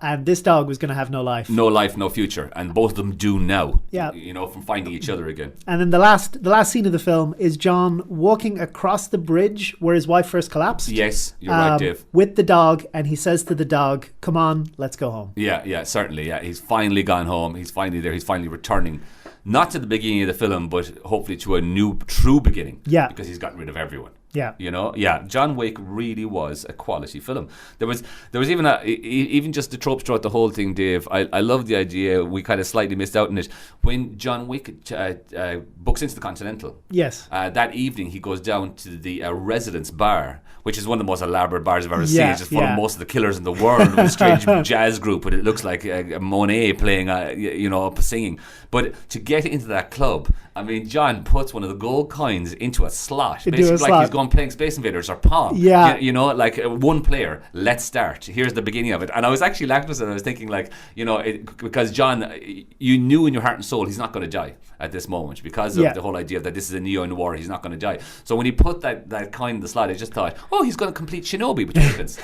And this dog was going to have no life. No life, no future, and both of them do now. Yeah. From finding each other again. And then the last scene of the film is John walking across the bridge where his wife first collapsed. Yes, you're right, Dave. With the dog, and he says to the dog, "Come on, let's go home." Yeah, certainly. Yeah, he's finally gone home. He's finally there. He's finally returning. Not to the beginning of the film, but hopefully to a new, true beginning. Yeah. Because he's gotten rid of everyone. Yeah. John Wick really was a quality film. There was even even just the tropes throughout the whole thing, Dave. I love the idea. We kind of slightly missed out on it when John Wick books into the Continental. Yes. That evening he goes down to the Residence Bar, which is one of the most elaborate bars I've ever seen. It's just full of most of the killers in the world with a strange jazz group, but it looks like a Monet playing, up singing. But to get into that club, I mean, John puts one of the gold coins into a slot, basically like he's going playing Space Invaders or Pong. Yeah. Like one player, let's start. Here's the beginning of it. And I was actually laughing at it. I was thinking because John, you knew in your heart and soul he's not going to die at this moment because of the whole idea that this is a neo-noir, he's not going to die. So when he put that coin in the slot, I just thought, oh, he's going to complete Shinobi with 20 pence.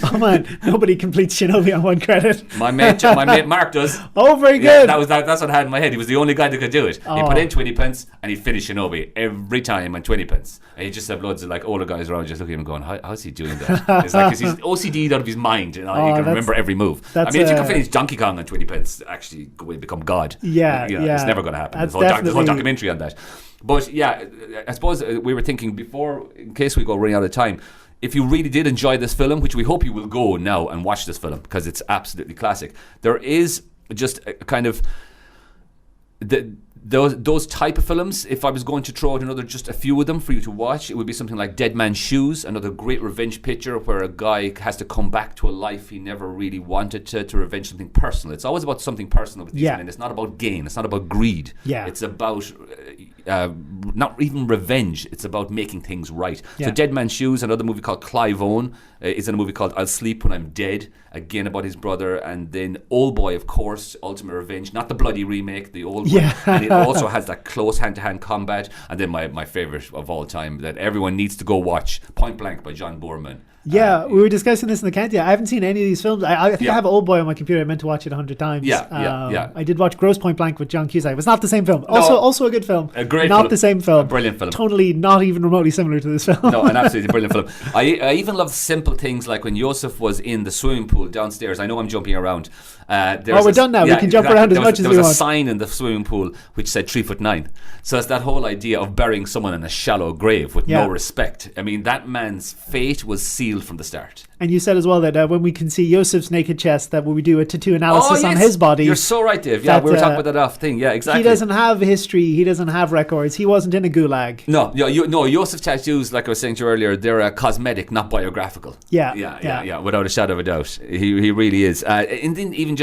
Oh man, nobody completes Shinobi on one credit. My mate Mark does. Oh, very good. Yeah, that's what I had in my head. He was the only guy that could do it. He put in 20 pence and he'd finish Shinobi every time on 20 pence. And he just had loads of older guys around just looking at him going, how's he doing that? It's like, 'cause he's OCD'd out of his mind. He can remember every move. I mean, if you can finish Donkey Kong on 20 pence, actually become God. Yeah. It's never going to happen. There's a whole documentary on that. But yeah, I suppose we were thinking before, in case we go running out of time, if you really did enjoy this film, which we hope you will go now and watch this film because it's absolutely classic, there is just a kind of those type of films. If I was going to throw out just a few of them for you to watch, it would be something like Dead Man's Shoes, another great revenge picture where a guy has to come back to a life he never really wanted to revenge something personal. It's always about something personal with these men. It's not about gain. It's not about greed. Yeah. It's about not even revenge. It's about making things right. Yeah. So Dead Man's Shoes, another movie called Clive Owen, is in a movie called I'll Sleep When I'm Dead, again about his brother. And then Old Boy, of course, Ultimate Revenge, not the bloody remake, the old one. And it also has that close hand-to-hand combat. And then my favourite of all time that everyone needs to go watch, Point Blank by John Boorman. Yeah, we were discussing this in the county. I haven't seen any of these films. I think I have Old Boy on my computer. I meant to watch it 100 times. Yeah. I did watch Gross Point Blank with John Cusack. It was not the same film. Also a good film. A great not film. The same film. A brilliant film. Totally not even remotely similar to this film. No, an absolutely brilliant film. I even love simple things like when Yosef was in the swimming pool downstairs. I know I'm jumping around. We're done now. We can jump around as much as we want. There was a sign in the swimming pool which said 3'9". So it's that whole idea of burying someone in a shallow grave with no respect. I mean, that man's fate was sealed from the start. And you said as well that when we can see Yosef's naked chest, that when we do a tattoo analysis on his body. You're so right, Dave. Yeah, we were talking about that off thing. Yeah, exactly. He doesn't have history. He doesn't have records. He wasn't in a gulag. No, Yosef's tattoos, like I was saying to you earlier, they're cosmetic, not biographical. Yeah. Without a shadow of a doubt, he really is. And then even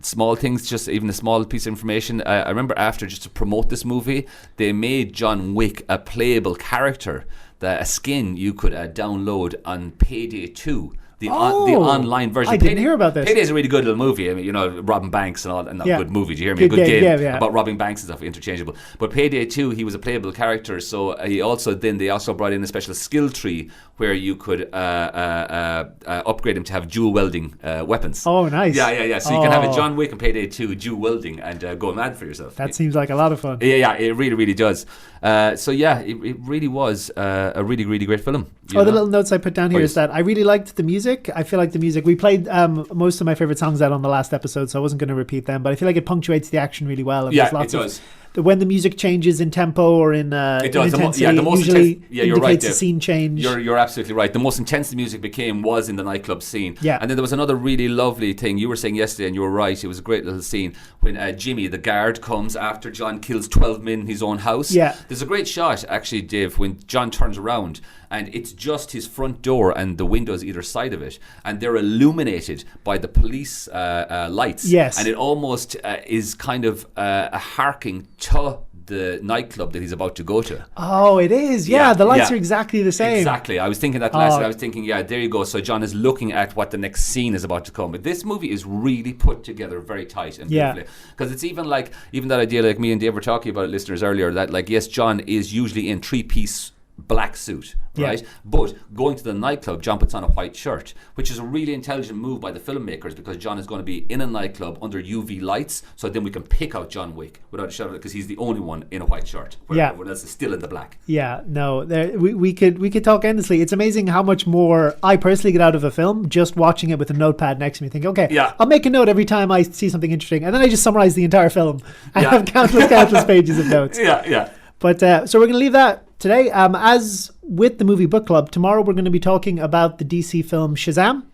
small things, just even a small piece of information. I remember after, just to promote this movie, they made John Wick a playable character. A skin you could download on Payday 2 the online version. I didn't hear about this. Payday's a really good little movie. I mean, you know, robbing banks and all, and not Yeah. good movie. Do you hear me? Good a good game, game about robbing banks and stuff, interchangeable. But Payday 2, he was a playable character, so they also brought in a special skill tree where you could upgrade him to have dual welding weapons. Oh, nice. Yeah. So you can have a John Wick and Payday 2 dual welding and go mad for yourself. That seems like a lot of fun. Yeah, it really, really does. It really was a really, really great film. The little notes I put down here is that I really liked the music. I feel like the music, we played most of my favorite songs out on the last episode, so I wasn't going to repeat them, but I feel like it punctuates the action really well. And it does. When the music changes in tempo or in intensity, the most usually you're right, indicates a scene change. You're absolutely right. The most intense the music was in the nightclub scene. Yeah. And then there was another really lovely thing you were saying yesterday, and you were right. It was a great little scene when Jimmy, the guard, comes after John kills 12 men in his own house. Yeah. There's a great shot, actually, Dave, when John turns around and it's just his front door and the windows either side of it, and they're illuminated by the police lights. Yes. And it almost is kind of a harking to the nightclub that he's about to go to. Oh, it is. Yeah, the lights are exactly the same. Exactly. I was thinking that last night. I was thinking, there you go. So John is looking at what the next scene is about to come. But this movie is really put together very tight and beautifully. Because it's even that idea, like me and Dave were talking about it, listeners, earlier, that like, yes, John is usually in three-piece black suit, right? Yeah. But going to the nightclub, John puts on a white shirt, which is a really intelligent move by the filmmakers, because John is going to be in a nightclub under UV lights, so then we can pick out John Wick without a shadow, because he's the only one in a white shirt, where everyone else is still in the black. Yeah, no, we could talk endlessly. It's amazing how much more I personally get out of a film just watching it with a notepad next to me. Think, okay, I'll make a note every time I see something interesting, and then I just summarize the entire film. I have countless pages of notes. Yeah. But so we're going to leave that today. As with the movie book club, tomorrow we're going to be talking about the DC film Shazam.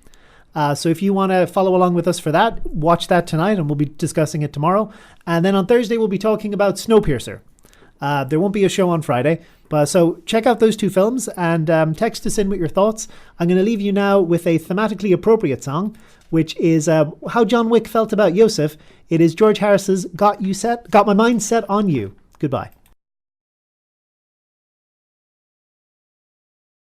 So if you want to follow along with us for that, watch that tonight, and we'll be discussing it tomorrow. And then on Thursday we'll be talking about Snowpiercer. There won't be a show on Friday, but so check out those two films and text us in with your thoughts. I'm going to leave you now with a thematically appropriate song, which is how John Wick felt about Yosef. It is George Harris's "Got My Mind Set on You." Goodbye.